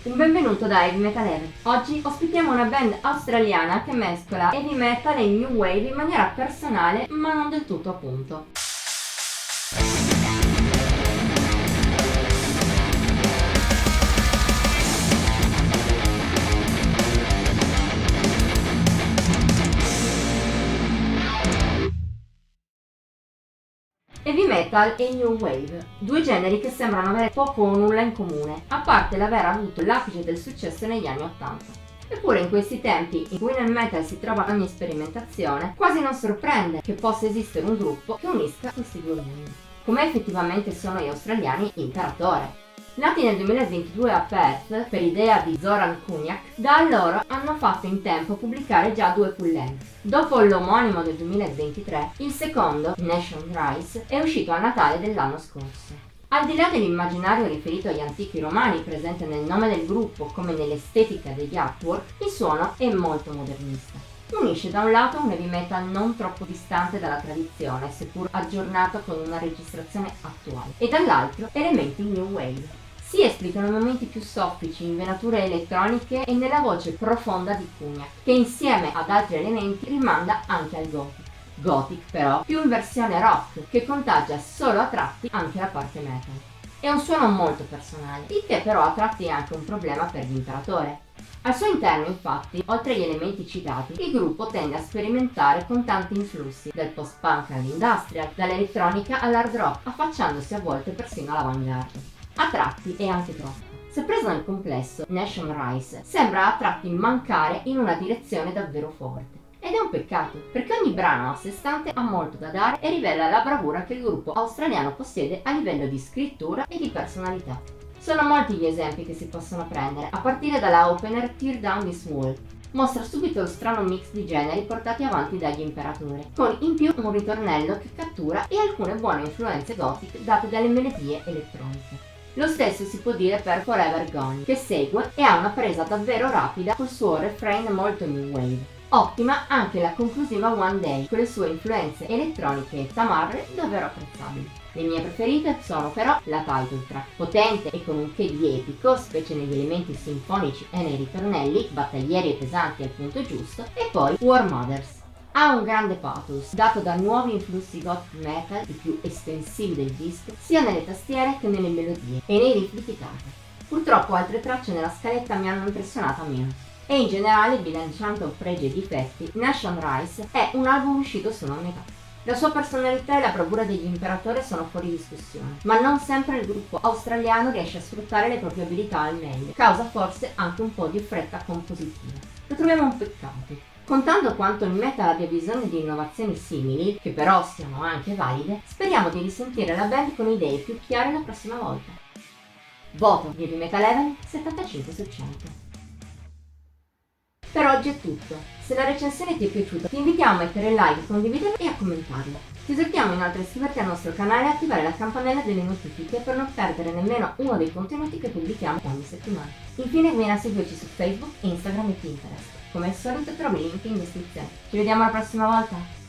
Un benvenuto da Heavy Metal Heaven. Oggi ospitiamo una band australiana che mescola heavy metal e new wave in maniera personale ma non del tutto appunto. Heavy metal e new wave, due generi che sembrano avere poco o nulla in comune, a parte l'aver avuto l'apice del successo negli anni '80. Eppure in questi tempi, in cui nel metal si trova ogni sperimentazione, quasi non sorprende che possa esistere un gruppo che unisca questi due mondi. Come effettivamente sono gli australiani Imperator. Nati nel 2022 a Perth per idea di Zoran Kunjak, da allora hanno fatto in tempo a pubblicare già due full length. Dopo l'omonimo del 2023, il secondo, Nation Rise, è uscito a Natale dell'anno scorso. Al di là dell'immaginario riferito agli antichi romani presente nel nome del gruppo come nell'estetica degli artwork, il suono è molto modernista. Unisce da un lato un heavy metal non troppo distante dalla tradizione, seppur aggiornato con una registrazione attuale, e dall'altro elementi new wave. Si esplicano momenti più soffici in venature elettroniche e nella voce profonda di Kunjak, che insieme ad altri elementi rimanda anche al gothic. Gothic però più in versione rock, che contagia solo a tratti anche la parte metal. È un suono molto personale, il che però a tratti è anche un problema per l'Imperatore. Al suo interno, infatti, oltre agli elementi citati, il gruppo tende a sperimentare con tanti influssi, dal post-punk all'industrial, dall'elettronica all'hard rock, affacciandosi a volte persino all'avanguardia. A tratti è anche troppo. Se preso nel complesso, Nation Rise sembra a tratti mancare in una direzione davvero forte. Ed è un peccato, perché ogni brano a sé stante ha molto da dare e rivela la bravura che il gruppo australiano possiede a livello di scrittura e di personalità. Sono molti gli esempi che si possono prendere, a partire dalla opener Tear Down This Wall. Mostra subito lo strano mix di generi portati avanti dagli Imperatori, con in più un ritornello che cattura e alcune buone influenze gothic date dalle melodie elettroniche. Lo stesso si può dire per Forever Gone, che segue e ha una presa davvero rapida col suo refrain molto new wave. Ottima anche la conclusiva One Day, con le sue influenze elettroniche e tamarre davvero apprezzabili. Le mie preferite sono però la title track, potente e con un che di epico, specie negli elementi sinfonici e nei ritornelli, battaglieri e pesanti al punto giusto, e poi War Mothers. Ha un grande pathos, dato da nuovi influssi gothic metal, i più estensivi del disco, sia nelle tastiere che nelle melodie e nei riff di chitarra. Purtroppo altre tracce nella scaletta mi hanno impressionata meno. E in generale, bilanciando pregi e difetti, Nation Rise è un album uscito solo a metà. La sua personalità e la bravura degli Imperatori sono fuori discussione, ma non sempre il gruppo australiano riesce a sfruttare le proprie abilità al meglio, causa forse anche un po' di fretta compositiva. Lo troviamo un peccato. Contando quanto il metal abbia bisogno di innovazioni simili, che però siano anche valide, speriamo di risentire la band con idee più chiare la prossima volta. Voto di Heavy Metal Heaven 75 su 100. Per oggi è tutto. Se la recensione ti è piaciuta, ti invitiamo a mettere like, condividerla e a commentarla. Ti esortiamo inoltre a iscriverti al nostro canale e attivare la campanella delle notifiche per non perdere nemmeno uno dei contenuti che pubblichiamo ogni settimana. Infine vieni a seguirci su Facebook, Instagram e Pinterest. Come al solito trovi il link in descrizione. Ci vediamo la prossima volta!